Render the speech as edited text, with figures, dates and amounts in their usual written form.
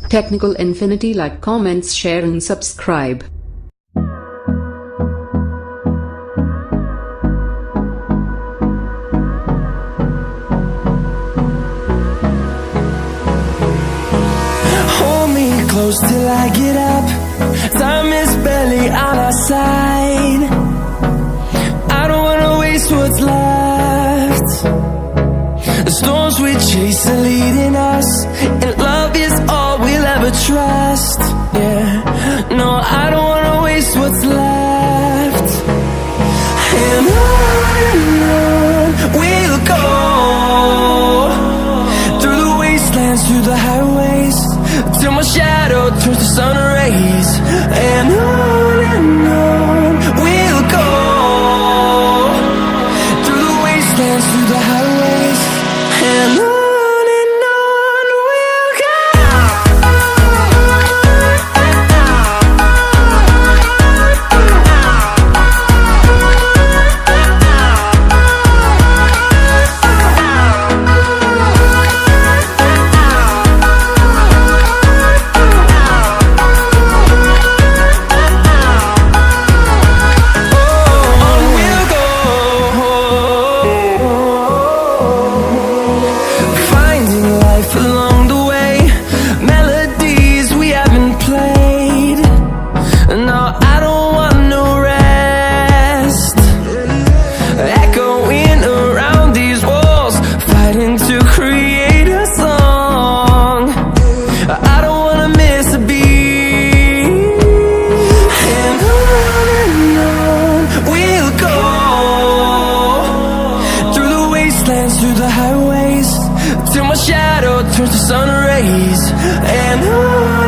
Technical Infinity. Like, comments, share and subscribe. Hold me close till I get up. Time is barely on our side. I don't wanna waste what's left. The storms we chase are leading us, and love is all we'll ever trust. Yeah, no, I don't wanna waste what's left. And on we'll go, through the wastelands, through the highways, till my shadow turns to sun rays. And on we'll go, through the wastelands, through the highways, and on we'll go. Through the highways, till my shadow turns to sun rays. And on